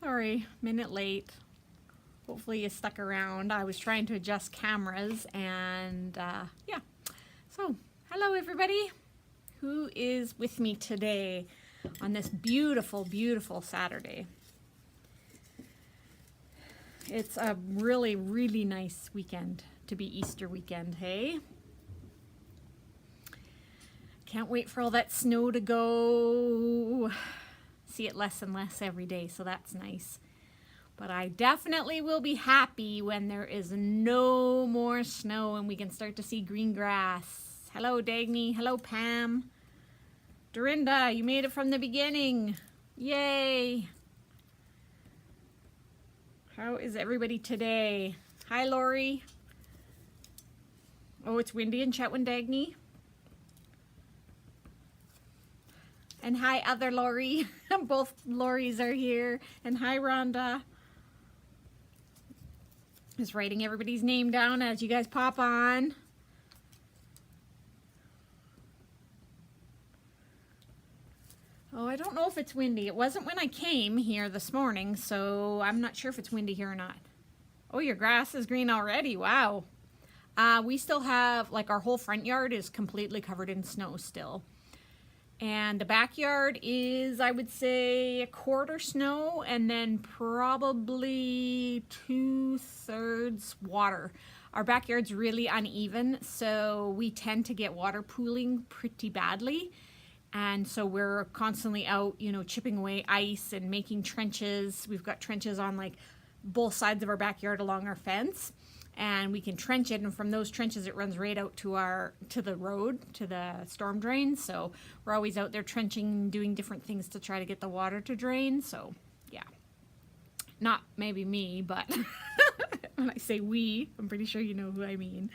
Sorry, minute late. Hopefully you stuck around. I was trying to adjust cameras and yeah. So, hello everybody. Who is with me today on this beautiful, beautiful Saturday? It's a really, really nice weekend to be Easter weekend, hey? Can't wait for all that snow to go. See it less and less every day, so that's nice. But I definitely will be happy when there is no more snow and we can start to see green grass. Hello, Dagny. Hello, Pam. Dorinda, you made it from the beginning. Yay. How is everybody today? Hi, Lori. Oh, it's windy in Chetwynd, Dagny. And hi, other Lori. Both Loris are here. And hi, Rhonda. Just writing everybody's name down as you guys pop on. Oh, I don't know if it's windy. It wasn't when I came here this morning, so I'm not sure if it's windy here or not. Oh, your grass is green already. Wow. We still have, like, our whole front yard is completely covered in snow still. And the backyard is, I would say, a quarter snow and then probably 2/3 water. Our backyard's really uneven, so we tend to get water pooling pretty badly. And so we're constantly out, you know, chipping away ice and making trenches. We've got trenches on like both sides of our backyard along our fence. And we can trench it, and from those trenches it runs right out to the road, to the storm drain. So we're always out there trenching, doing different things to try to get the water to drain. So yeah, not maybe me, but when I say we, I'm pretty sure you know who I mean.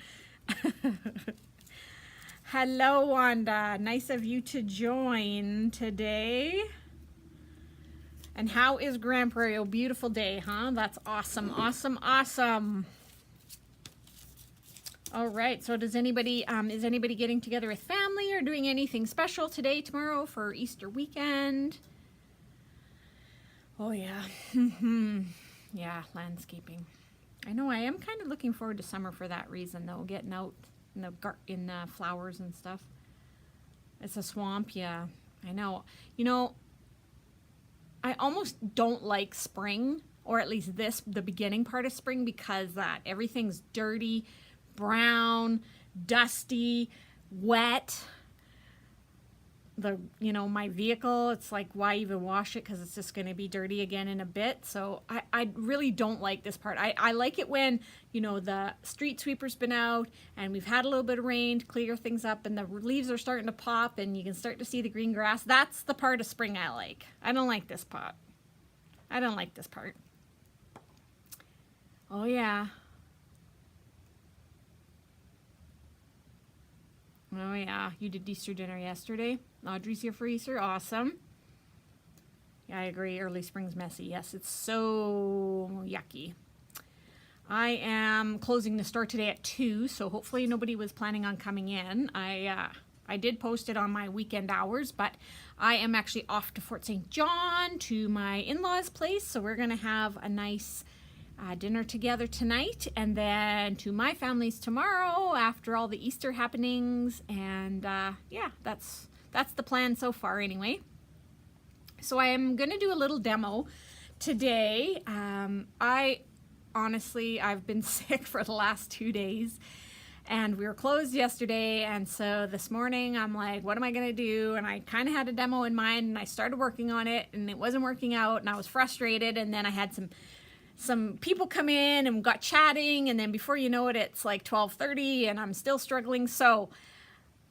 Hello, Wanda. Nice of you to join today. And how is Grand Prairie? Oh, beautiful day, huh? That's awesome, awesome, awesome. All right, so does anybody, is anybody getting together with family or doing anything special today, tomorrow for Easter weekend? Oh yeah, yeah, landscaping. I know I am kind of looking forward to summer for that reason though, getting out in the flowers and stuff. It's a swamp, yeah, I know. You know, I almost don't like spring, or at least the beginning part of spring, because everything's dirty, brown, dusty, wet. My vehicle, it's like, why even wash it, because it's just going to be dirty again in a bit. So I really don't like this part. I like it when, you know, the street sweeper's been out and we've had a little bit of rain to clear things up and the leaves are starting to pop and you can start to see the green grass. That's the part of spring I like. I don't like this part. I don't like this part. Oh yeah. Oh yeah, you did Easter dinner yesterday. Audrey's here for Easter, awesome. Yeah, I agree, early spring's messy. Yes, it's so yucky. I am closing the store today at 2, so hopefully nobody was planning on coming in. I did post it on my weekend hours, but I am actually off to Fort St. John to my in-laws' place, so we're gonna have a nice dinner together tonight, and then to my family's tomorrow after all the Easter happenings. And yeah, that's the plan so far anyway. So I am gonna do a little demo today. I've been sick for the last 2 days and we were closed yesterday, and so this morning I'm like, what am I gonna do? And I kind of had a demo in mind and I started working on it and it wasn't working out and I was frustrated, and then I had some people come in and got chatting, and then before you know it, it's like 12:30 and I'm still struggling. So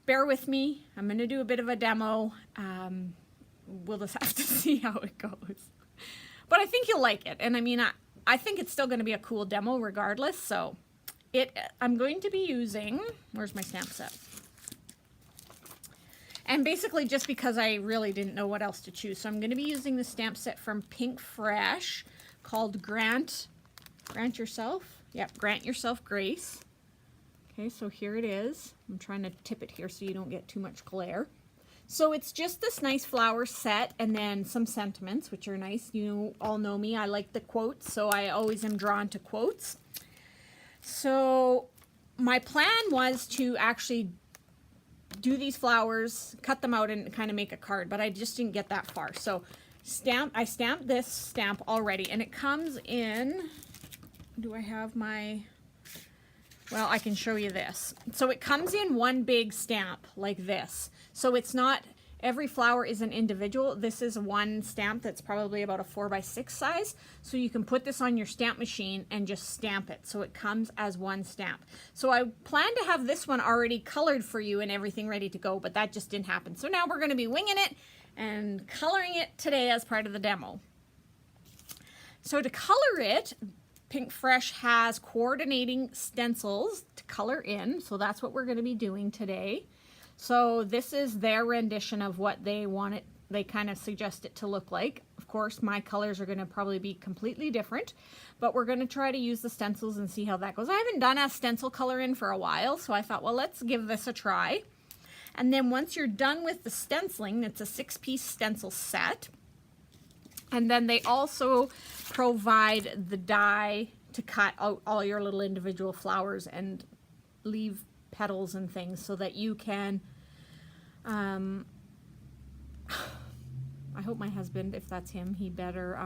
bear with me. I'm going to do a bit of a demo. We'll just have to see how it goes. But I think you'll like it. And I mean, I think it's still going to be a cool demo regardless. So I'm going to be using, where's my stamp set? And basically just because I really didn't know what else to choose. So I'm going to be using the stamp set from Pink Fresh, called Grant Yourself. Yep, Grant Yourself Grace. Okay, so here it is. I'm trying to tip it here so you don't get too much glare. So it's just this nice flower set and then some sentiments, which are nice. You all know me, I like the quotes, so I always am drawn to quotes. So my plan was to actually do these flowers, cut them out and kind of make a card, but I just didn't get that far. So I stamped this stamp already, and it comes in, do I have my, well, I can show you this. So it comes in one big stamp like this. So it's not, every flower is an individual. This is one stamp that's probably about a 4x6 size. So you can put this on your stamp machine and just stamp it. So it comes as one stamp. So I plan to have this one already colored for you and everything ready to go, but that just didn't happen. So now we're going to be winging it and coloring it today as part of the demo. So to color it, Pinkfresh has coordinating stencils to color in. So that's what we're going to be doing today. So this is their rendition of what they want it, they kind of suggest it to look like. Of course, my colors are going to probably be completely different, but we're going to try to use the stencils and see how that goes. I haven't done a stencil color in for a while, so I thought, well, let's give this a try. And then once you're done with the stenciling, it's a 6-piece stencil set. And then they also provide the die to cut out all your little individual flowers and leave petals and things so that you can, I hope my husband, if that's him, he better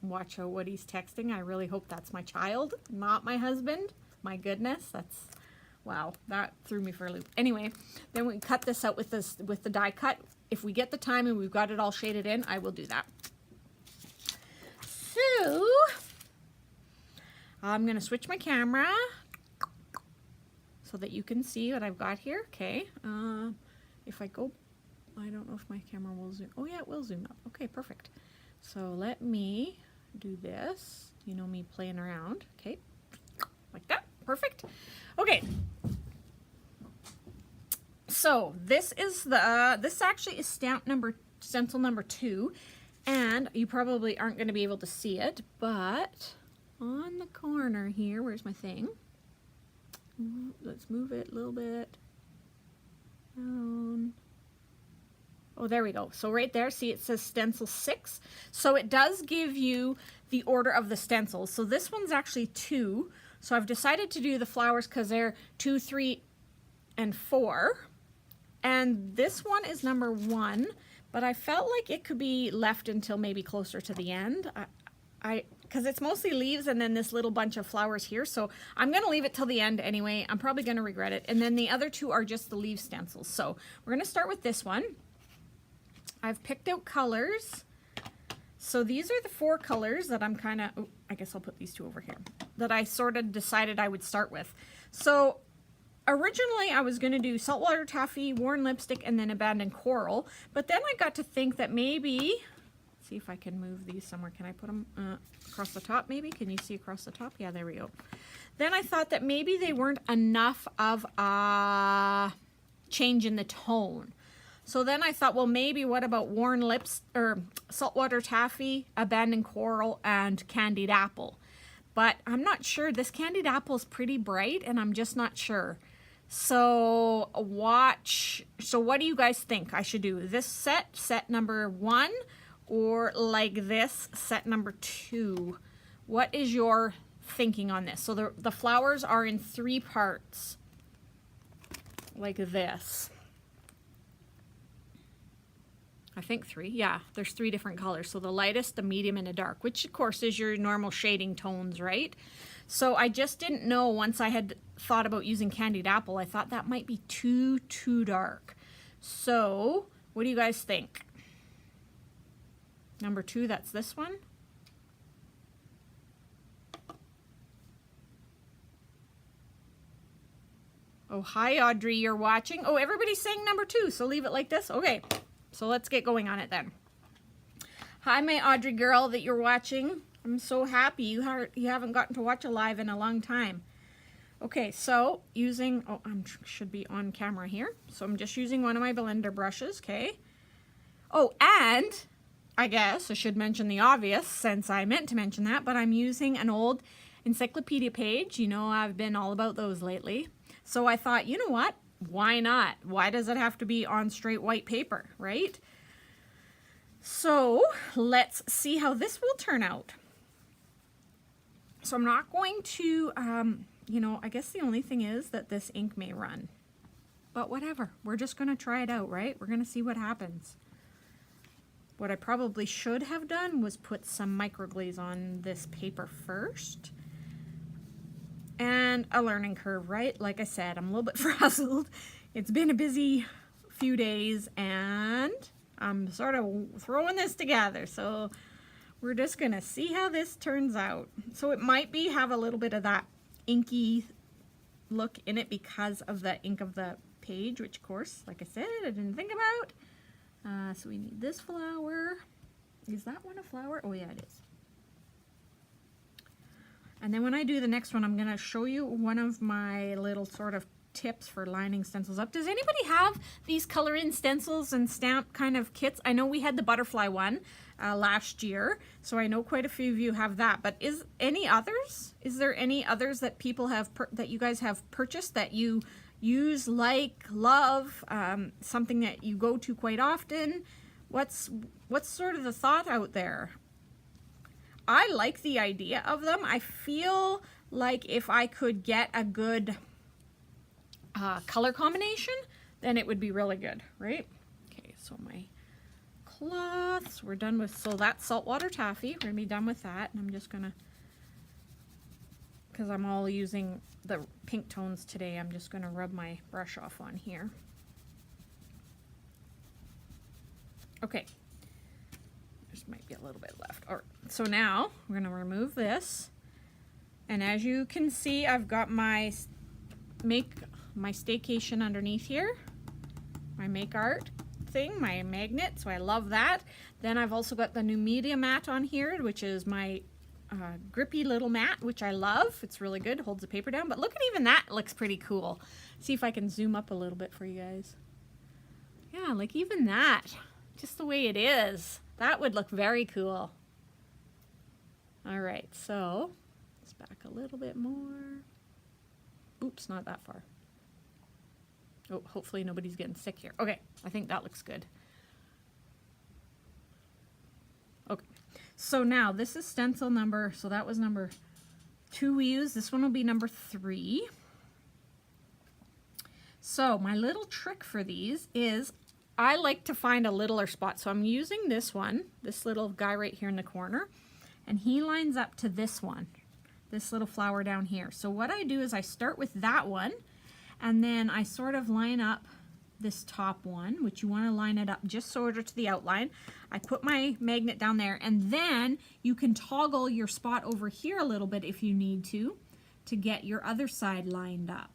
watch out what he's texting. I really hope that's my child, not my husband. My goodness, that's, wow, that threw me for a loop. Anyway, then we cut this out with the die cut. If we get the time and we've got it all shaded in, I will do that. So I'm going to switch my camera so that you can see what I've got here. Okay, if I go, I don't know if my camera will zoom. Oh yeah, it will zoom up. Okay, perfect. So let me do this. You know me playing around. Okay, like that. Perfect. Okay. So this is the, this actually is stencil number 2, and you probably aren't going to be able to see it, but on the corner here, where's my thing? Let's move it a little bit down. Oh, there we go. So right there, see it says stencil 6. So it does give you the order of the stencils. So this one's actually 2. So I've decided to do the flowers because they're 2, 3, and 4. And this one is number 1, but I felt like it could be left until maybe closer to the end. Because it's mostly leaves and then this little bunch of flowers here. So I'm going to leave it till the end anyway. I'm probably going to regret it. And then the other 2 are just the leaf stencils. So we're going to start with this one. I've picked out colors. So these are the 4 colors that I'm kind of, oh, I guess I'll put these 2 over here, that I sort of decided I would start with. So originally I was going to do Saltwater Taffy, Worn Lipstick, and then Abandoned Coral. But then I got to think that maybe, see if I can move these somewhere. Can I put them across the top maybe? Can you see across the top? Yeah, there we go. Then I thought that maybe they weren't enough of a change in the tone. So then I thought, well, maybe what about Worn Lips or Saltwater Taffy, Abandoned Coral, and Candied Apple? But I'm not sure. This Candied Apple is pretty bright, and I'm just not sure. So watch. So what do you guys think I should do? This set number 1, or like this, set number 2? What is your thinking on this? So the flowers are in 3 parts, like this. I think 3, yeah, there's 3 different colors. So the lightest, the medium, and the dark, which of course is your normal shading tones, right? So I just didn't know, once I had thought about using Candied Apple, I thought that might be too dark. So what do you guys think? Number 2, that's this one. Oh, hi Audrey, you're watching. Oh, everybody's saying number 2, so leave it like this. Okay. So let's get going on it then. Hi, my Audrey girl that you're watching. I'm so happy you haven't gotten to watch a live in a long time. Okay, so using, oh, I should be on camera here. So I'm just using one of my blender brushes, okay? Oh, and I guess I should mention the obvious since I meant to mention that, but I'm using an old encyclopedia page. You know, I've been all about those lately. So I thought, you know what? why not? Why does it have to be on straight white paper, right? So let's see how this will turn out. So I'm not going to, you know, I guess the only thing is that this ink may run. But whatever, we're just going to try it out, right? We're going to see what happens. What I probably should have done was put some microglaze on this paper first. And a learning curve, right? Like I said, I'm a little bit frazzled. It's been a busy few days and I'm sort of throwing this together. So we're just going to see how this turns out. So it might have a little bit of that inky look in it because of the ink of the page, which of course, like I said, I didn't think about. So we need this flower. Is that one a flower? Oh yeah, it is. And then when I do the next one, I'm going to show you one of my little sort of tips for lining stencils up. Does anybody have these color in stencils and stamp kind of kits? I know we had the butterfly one last year, so I know quite a few of you have that. But is any others? Is there any others that people have that you guys have purchased that you use, like, love, something that you go to quite often? What's sort of the thought out there? I like the idea of them. I feel like if I could get a good color combination, then it would be really good, right? Okay, so my cloths, we're done with, so that's saltwater taffy. We're gonna be done with that, and I'm just gonna, because I'm all using the pink tones today, I'm just gonna rub my brush off on here. Okay. There might be a little bit left. All right, so now we're going to remove this. And as you can see, I've got my staycation underneath here. My Make Art thing, my magnet, so I love that. Then I've also got the new media mat on here, which is my grippy little mat, which I love. It's really good, holds the paper down. But look at even that, looks pretty cool. See if I can zoom up a little bit for you guys. Yeah, like even that, just the way it is. That would look very cool. All right, so let's back a little bit more. Oops, not that far. Oh, hopefully nobody's getting sick here. Okay, I think that looks good. Okay, so now this is stencil number, so that was number 2 we used. This one will be number 3. So my little trick for these is I like to find a littler spot. So I'm using this one, this little guy right here in the corner, and he lines up to this one, this little flower down here. So what I do is I start with that one, and then I sort of line up this top one, which you want to line it up just sort of to the outline. I put my magnet down there, and then you can toggle your spot over here a little bit if you need to get your other side lined up.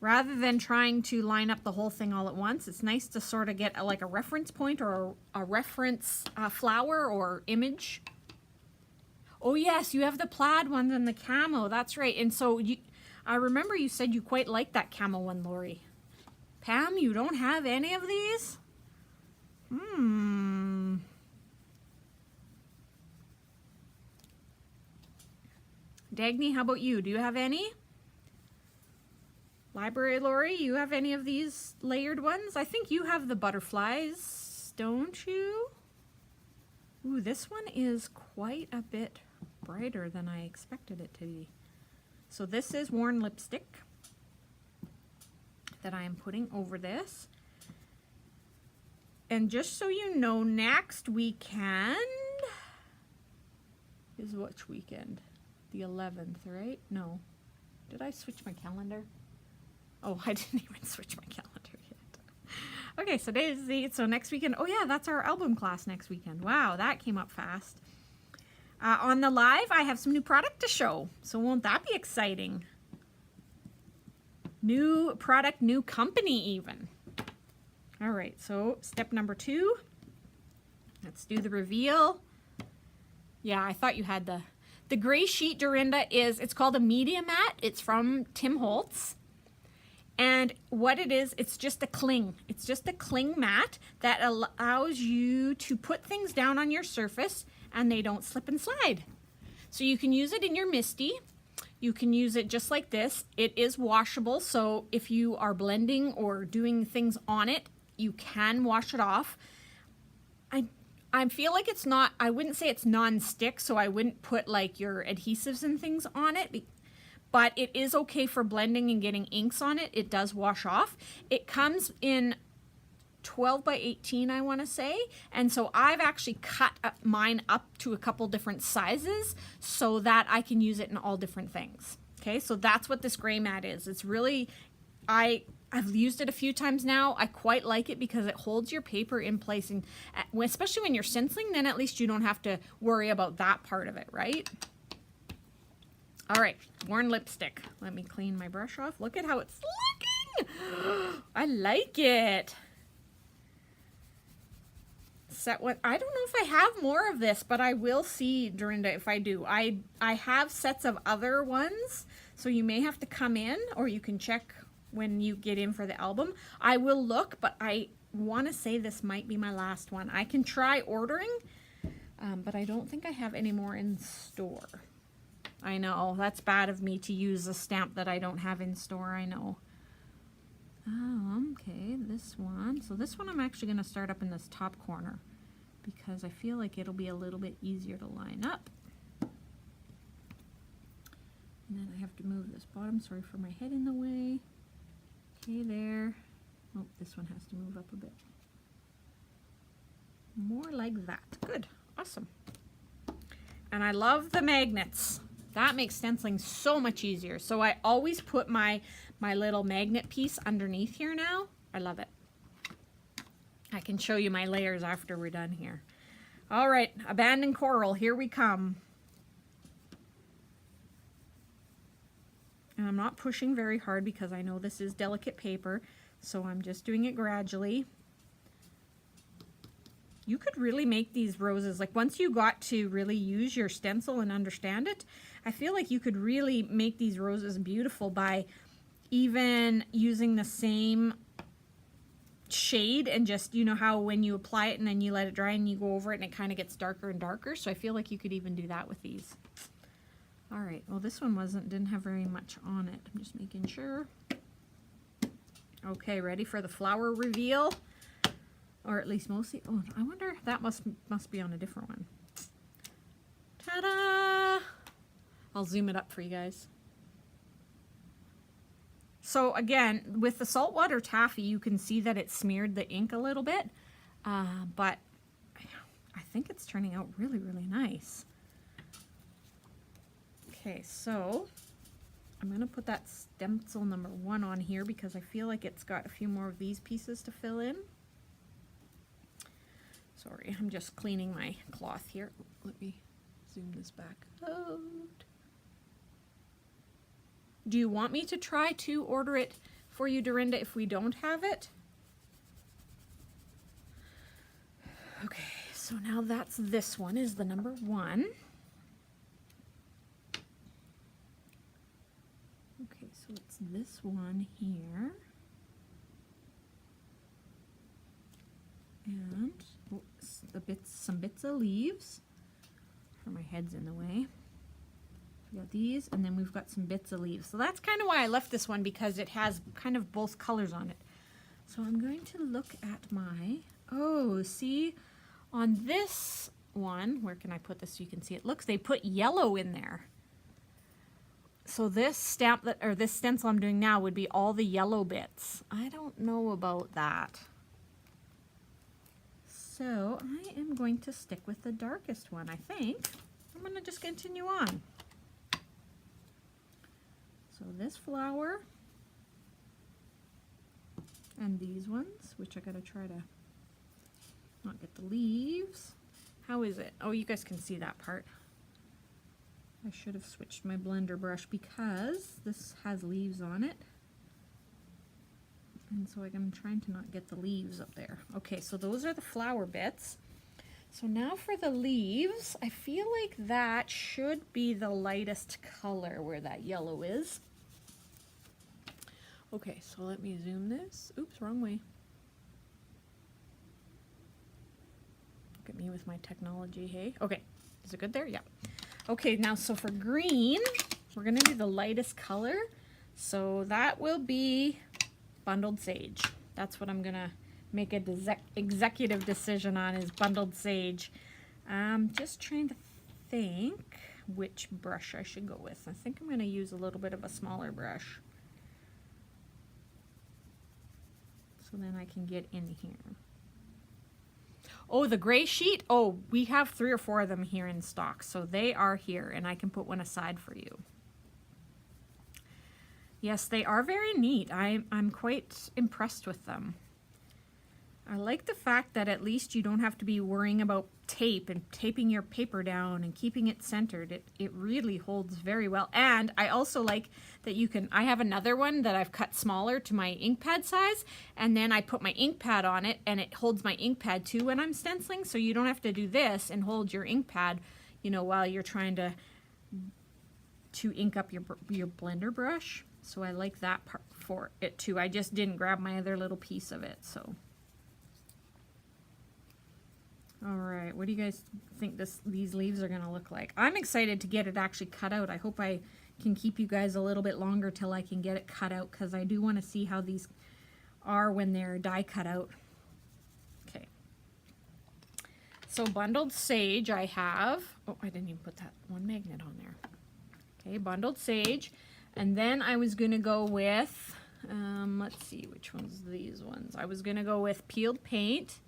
Rather than trying to line up the whole thing all at once, it's nice to sort of get like a reference point or a reference flower or image. Oh yes, you have the plaid ones and the camo, that's right. And so I remember you said you quite like that camo one, Lori. Pam, you don't have any of these? Dagny, how about you? Do you have any? Library Lori, you have any of these layered ones? I think you have the butterflies, don't you? Ooh, this one is quite a bit brighter than I expected it to be. So this is Worn Lipstick that I am putting over this. And just so you know, next weekend is which weekend? The 11th, right? No. Did I switch my calendar? Oh, I didn't even switch my calendar yet. Okay, so next weekend, oh yeah, that's our album class next weekend. Wow, that came up fast. On the live, I have some new product to show, so won't that be exciting? New product, new company even. All right, so step number 2. Let's do the reveal. Yeah, I thought you had the gray sheet Dorinda it's called a media mat. It's from Tim Holtz. And what it is, it's just a cling. It's just a cling mat that allows you to put things down on your surface and they don't slip and slide. So you can use it in your MISTI. You can use it just like this. It is washable, so if you are blending or doing things on it, you can wash it off. I feel like it's not, I wouldn't say it's non-stick, so I wouldn't put like your adhesives and things on it, but it is okay for blending and getting inks on it. It does wash off. It comes in 12 by 18, I want to say, and so I've actually cut mine up to a couple different sizes so that I can use it in all different things. Okay, so that's what this gray mat is. It's really, I've used it a few times now. I quite like it because it holds your paper in place, and especially when you're stenciling, then at least you don't have to worry about that part of it, right? All right, worn lipstick. Let me clean my brush off. Look at how it's looking. I like it. Set one. I don't know if I have more of this, but I will see, Dorinda, if I do. I have sets of other ones, so you may have to come in, or you can check when you get in for the album. I will look, but I want to say this might be my last one. I can try ordering, but I don't think I have any more in store. I know, that's bad of me to use a stamp that I don't have in store, I know. Okay, this one. So this one I'm actually going to start up in this top corner because I feel like it'll be a little bit easier to line up. And then I have to move this bottom, sorry for my head in the way. Okay, there. Oh, this one has to move up a bit. More like that. Good. Awesome. And I love the magnets. That makes stenciling so much easier. So I always put my little magnet piece underneath here now. I love it. I can show you my layers after we're done here. All right, abandoned coral, here we come. And I'm not pushing very hard because I know this is delicate paper, so I'm just doing it gradually. You could really make these roses, like once you got to really use your stencil and understand it, I feel like you could really make these roses beautiful by even using the same shade and just, you know how when you apply it and then you let it dry and you go over it and it kind of gets darker and darker. So I feel like you could even do that with these. All right, well this one didn't have very much on it. I'm just making sure. Okay, ready for the flower reveal? Or at least mostly, oh, I wonder if that must be on a different one. Ta-da! I'll zoom it up for you guys. So again, with the saltwater taffy, you can see that it smeared the ink a little bit, but I think it's turning out really, really nice. Okay, so I'm going to put that stencil number 1 on here because I feel like it's got a few more of these pieces to fill in. Sorry, I'm just cleaning my cloth here. Let me zoom this back out. Do you want me to try to order it for you, Dorinda, if we don't have it? Okay, so now that's this one is the number 1. Okay, so it's this one here. And oh, some bits of leaves. For my head's in the way. We got these, and then we've got some bits of leaves. So that's kind of why I left this one, because it has kind of both colors on it. So I'm going to look at my, oh, see, on this one, where can I put this so you can see it? Looks, they put yellow in there. So this stamp that, or this stencil I'm doing now would be all the yellow bits. I don't know about that. So I am going to stick with the darkest one, I think. I'm going to just continue on. So this flower and these ones, which I gotta try to not get the leaves. How is it? Oh, you guys can see that part. I should have switched my blender brush because this has leaves on it. And so I'm trying to not get the leaves up there. Okay, so those are the flower bits. So now for the leaves, I feel like that should be the lightest color where that yellow is. Okay, so let me zoom this. Oops, wrong way. Look at me with my technology, hey? Okay, is it good there? Yeah. Okay, now so for green, We're going to do the lightest color. So that will be Bundled Sage. That's what I'm going to make a executive decision on, is Bundled Sage. I'm just trying to think which brush I should go with. I think I'm going to use a little bit of a smaller brush, so then I can get in here. Oh, the gray sheet. Oh, we have 3 or 4 of them here in stock, so they are here, and I can put one aside for you. Yes, they are very neat. I'm quite impressed with them. I like the fact that at least you don't have to be worrying about tape and taping your paper down and keeping it centered. It really holds very well. And I also like that you can, I have another one that I've cut smaller to my ink pad size, and then I put my ink pad on it and it holds my ink pad too when I'm stenciling, so you don't have to do this and hold your ink pad, you know, while you're trying to ink up your blender brush. So I like that part for it too. I just didn't grab my other little piece of it, so. All right, what do you guys think these leaves are gonna look like? I'm excited to get it actually cut out. I hope I can keep you guys a little bit longer till I can get it cut out, because I do want to see how these are when they're die cut out. Okay. So Bundled Sage I have. Oh, I didn't even put that one magnet on there. Okay, Bundled Sage. And then I was gonna go with, let's see, which one's these ones? I was gonna go with Peeled Paint,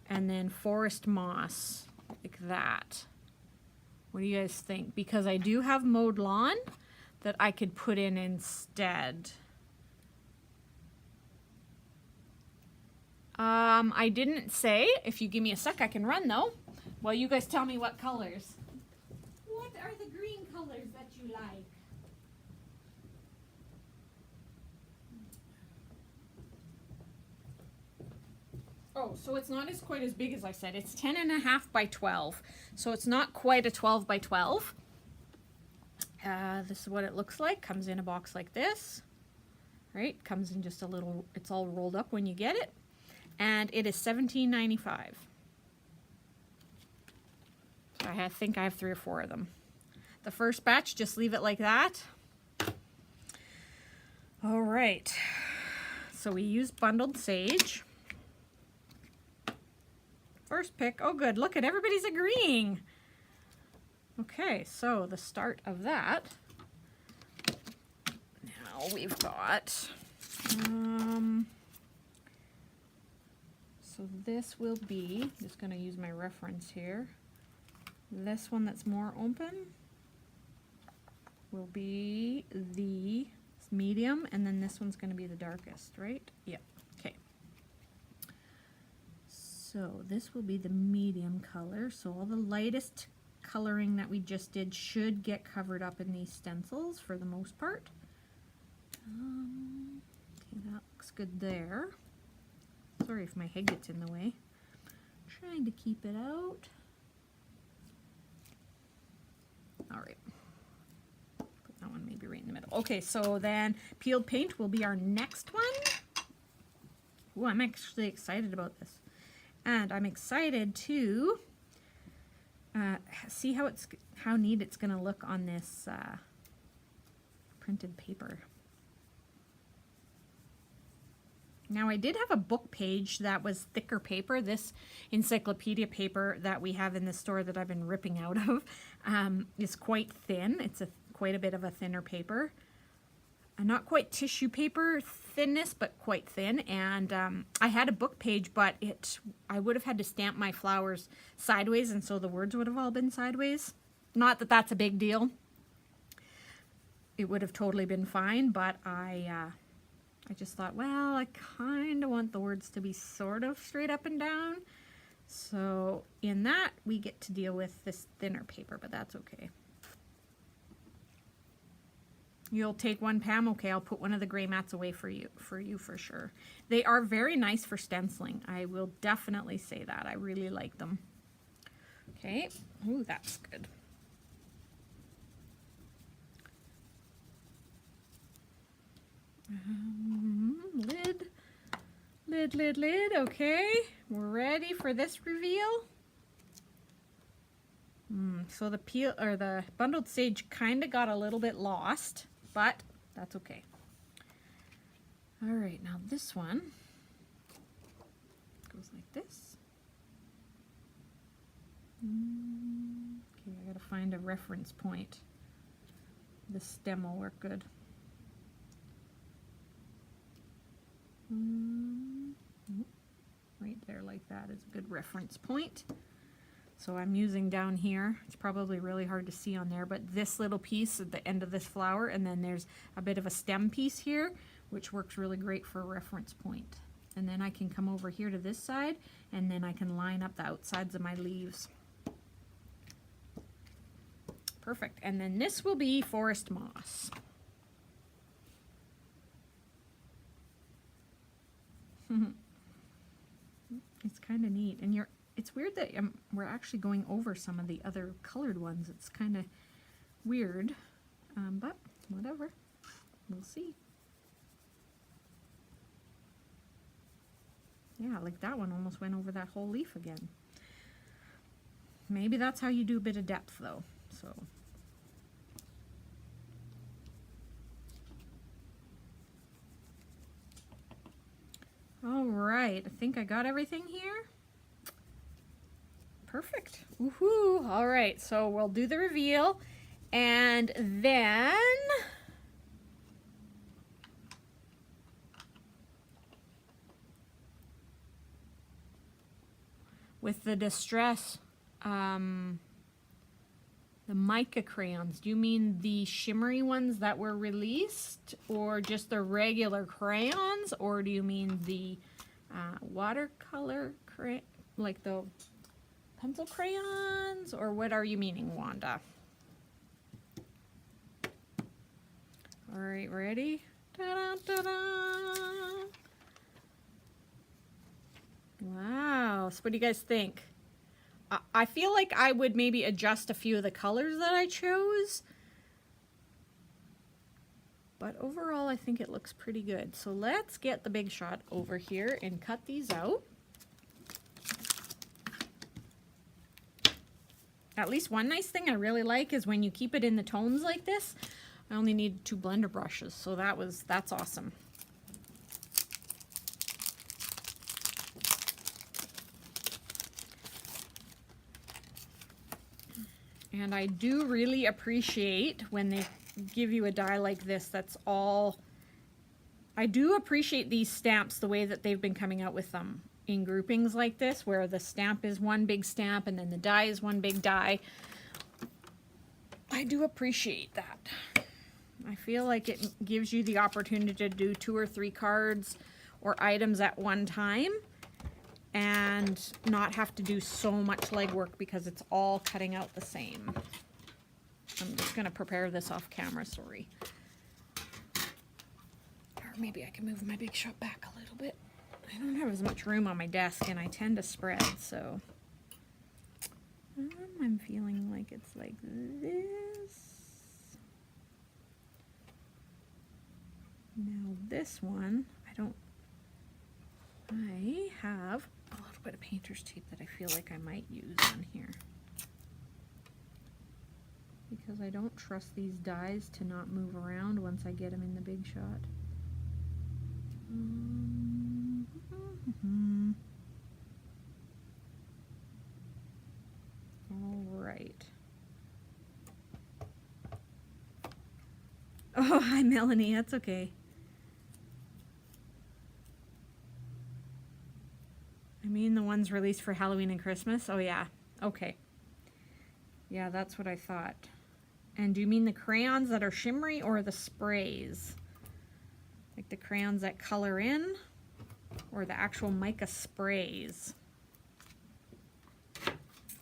and then Forest Moss, like that. What do you guys think? Because I do have Mowed Lawn that I could put in instead. I didn't say. If you give me a sec, I can run though. Well, you guys tell me what colors. What are the green colors that you like? Oh, so it's not quite as big as I said. It's 10.5 by 12. So it's not quite a 12 by 12. This is what it looks like. Comes in a box like this. Right? Comes in just a little, it's all rolled up when you get it. And it is $17.95. So I think I have 3 or 4 of them. The first batch, just leave it like that. All right. So we use Bundled Sage. First pick. Oh, good. Look at everybody's agreeing. Okay, so the start of that. Now we've got. So this will be. I'm just going to use my reference here. This one that's more open will be the medium, and then this one's going to be the darkest, right? Yep. Okay. So this will be the medium color. So all the lightest coloring that we just did should get covered up in these stencils for the most part. Okay, that looks good there. Sorry if my head gets in the way. I'm trying to keep it out. All right. Put that one maybe right in the middle. Okay, so then Peeled Paint will be our next one. Ooh, I'm actually excited about this. And I'm excited to see how neat it's going to look on this printed paper. Now I did have a book page that was thicker paper. This encyclopedia paper that we have in the store that I've been ripping out of is quite thin. It's quite a bit of a thinner paper. Not quite tissue paper thinness, but quite thin. And I had a book page, but I would have had to stamp my flowers sideways, and so the words would have all been sideways. Not that that's a big deal. It would have totally been fine, but I just thought, well, I kind of want the words to be sort of straight up and down. So in that, we get to deal with this thinner paper, but that's okay. You'll take one, Pam? Okay, I'll put one of the gray mats away for you for sure. They are very nice for stenciling. I will definitely say that. I really like them. Okay. Ooh, that's good. Lid. Okay, we're ready for this reveal. So the peel or the bundled sage kind of got a little bit lost, but that's okay. All right, now this one goes like this. Okay, I gotta find a reference point. The stem will work good. Right there like that is a good reference point. So I'm using down here, it's probably really hard to see on there, but this little piece at the end of this flower, and then there's a bit of a stem piece here, which works really great for a reference point. And then I can come over here to this side, and then I can line up the outsides of my leaves. Perfect. And then this will be forest moss. It's kind of neat, and it's weird that we're actually going over some of the other colored ones. It's kind of weird, but whatever, we'll see. Yeah, like that one almost went over that whole leaf again. Maybe that's how you do a bit of depth though, so. All right, I think I got everything here. Perfect. Woohoo! All right, so we'll do the reveal, and then with the Distress, the mica crayons, do you mean the shimmery ones that were released, or just the regular crayons, or do you mean the watercolor like the pencil crayons, or what are you meaning, Wanda? All right, ready? Ta-da-ta-da! Wow, so what do you guys think? I feel like I would maybe adjust a few of the colors that I chose, but overall I think it looks pretty good. So let's get the Big Shot over here and cut these out. At least one nice thing I really like is when you keep it in the tones like this, I only need 2 blender brushes, so that's awesome. And I do really appreciate when they give you a die like this that's all... I do appreciate these stamps the way that they've been coming out with them in groupings like this, where the stamp is one big stamp and then the die is one big die. I do appreciate that. I feel like it gives you the opportunity to do 2 or 3 cards or items at one time and not have to do so much legwork because it's all cutting out the same. I'm just going to prepare this off camera, sorry. Or maybe I can move my Big Shot back a little bit. I don't have as much room on my desk and I tend to spread, so I'm feeling like it's like this. Now this one, I have a little bit of painter's tape that I feel like I might use on here, because I don't trust these dies to not move around once I get them in the Big Shot. All right. Oh, hi Melanie, that's okay. I mean the ones released for Halloween and Christmas? Oh yeah, okay. Yeah, that's what I thought. And do you mean the crayons that are shimmery or the sprays? Like the crayons that color in, or the actual mica sprays?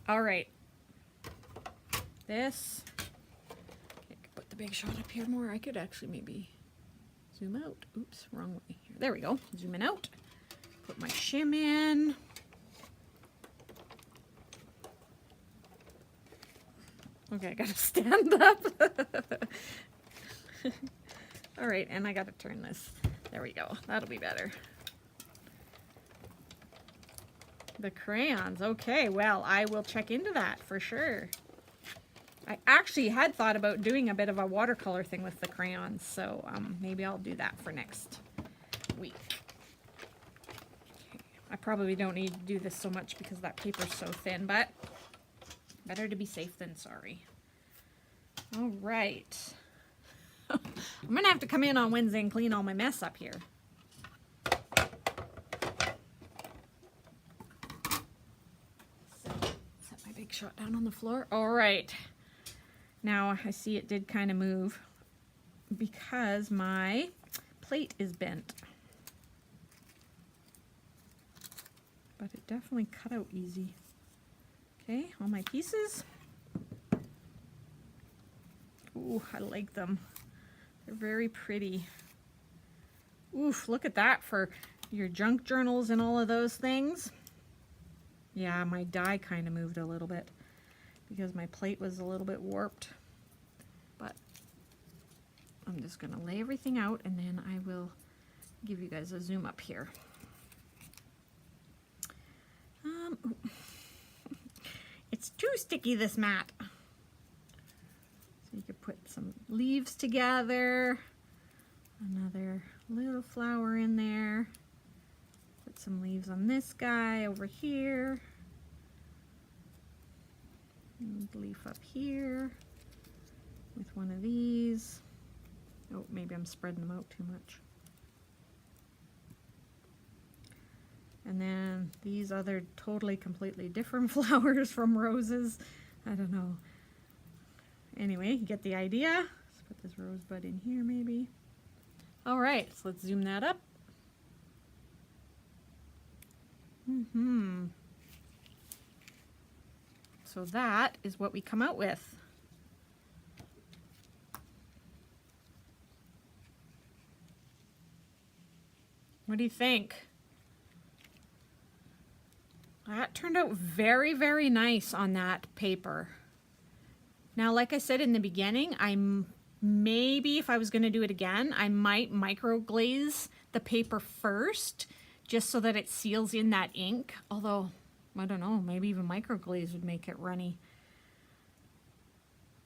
All right. This, I could put the Big Shot up here more. I could actually maybe zoom out. Oops, wrong way. Here. There we go. Zooming out. Put my shim in. Okay, I gotta stand up. All right, and I gotta turn this. There we go. That'll be better. The crayons. Okay, well, I will check into that for sure. I actually had thought about doing a bit of a watercolor thing with the crayons, so maybe I'll do that for next week. Okay. I probably don't need to do this so much because that paper's so thin, but better to be safe than sorry. All right. I'm going to have to come in on Wednesday and clean all my mess up here. Set my big shot down on the floor. All right. Now I see it did kind of move because my plate is bent. But it definitely cut out easy. Okay, all my pieces. Ooh, I like them. They're very pretty. Oof, look at that for your junk journals and all of those things. Yeah, my die kind of moved a little bit because my plate was a little bit warped. But I'm just going to lay everything out and then I will give you guys a zoom up here. It's too sticky, this mat. So you could put some leaves together, another little flower in there, put some leaves on this guy over here, and leaf up here with one of these. Oh, maybe I'm spreading them out too much. And then these other totally completely different flowers from roses. I don't know. Anyway, you get the idea. Let's put this rosebud in here maybe. All right, so let's zoom that up. So that is what we come out with. What do you think? That turned out very, very nice on that paper. Now, like I said in the beginning, maybe if I was going to do it again, I might microglaze the paper first, just so that it seals in that ink. Although, I don't know, maybe even microglaze would make it runny.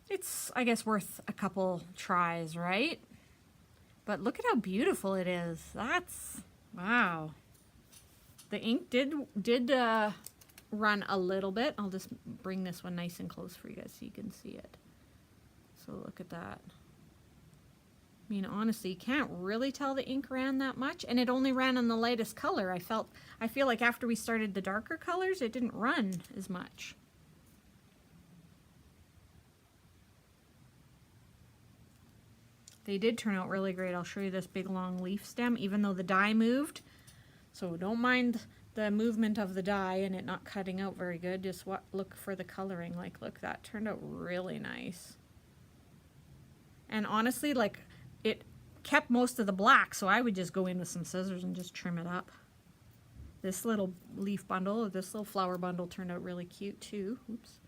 It's, I guess, worth a couple tries, right? But look at how beautiful it is. That's, wow. The ink did run a little bit. I'll just bring this one nice and close for you guys so you can see it. So look at that. I mean, honestly, you can't really tell the ink ran that much, and it only ran on the lightest color. I feel like after we started the darker colors, it didn't run as much. They did turn out really great. I'll show you this big long leaf stem, even though the die moved. So don't mind the movement of the die and it not cutting out very good. Just look for the coloring. Like, look, that turned out really nice. And honestly, like, it kept most of the black, so I would just go in with some scissors and just trim it up. This little leaf bundle, this little flower bundle turned out really cute too. Oops.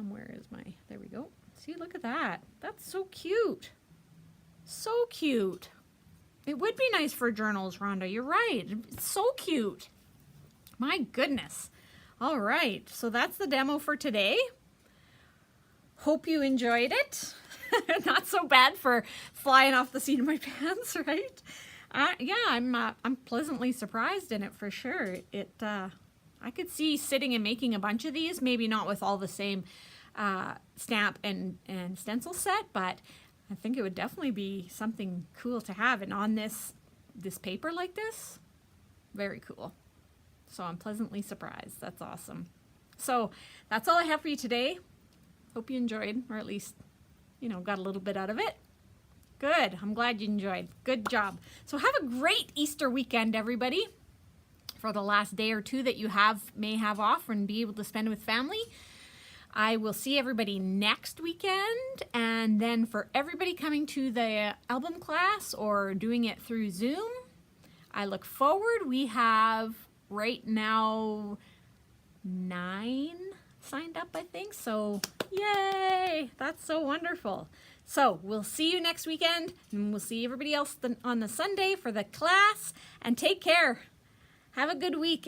Where is my, there we go. See, look at that. That's so cute. So cute. It would be nice for journals, Rhonda. You're right. It's so cute. My goodness. All right. So that's the demo for today. Hope you enjoyed it. Not so bad for flying off the seat of my pants, right? Yeah, I'm pleasantly surprised in it for sure. I could see sitting and making a bunch of these, maybe not with all the same stamp and stencil set, but I think it would definitely be something cool to have. And on this paper like this, very cool. So I'm pleasantly surprised. That's awesome. So that's all I have for you today. Hope you enjoyed, or at least, you know, got a little bit out of it. Good. I'm glad you enjoyed. Good job. So have a great Easter weekend, everybody. For the last day or two that you may have off and be able to spend with family. I will see everybody next weekend, and then for everybody coming to the album class or doing it through Zoom, I look forward. We have right now 9 signed up, I think, so yay, that's so wonderful. So we'll see you next weekend, and we'll see everybody else on the Sunday for the class, and take care. Have a good week, everybody.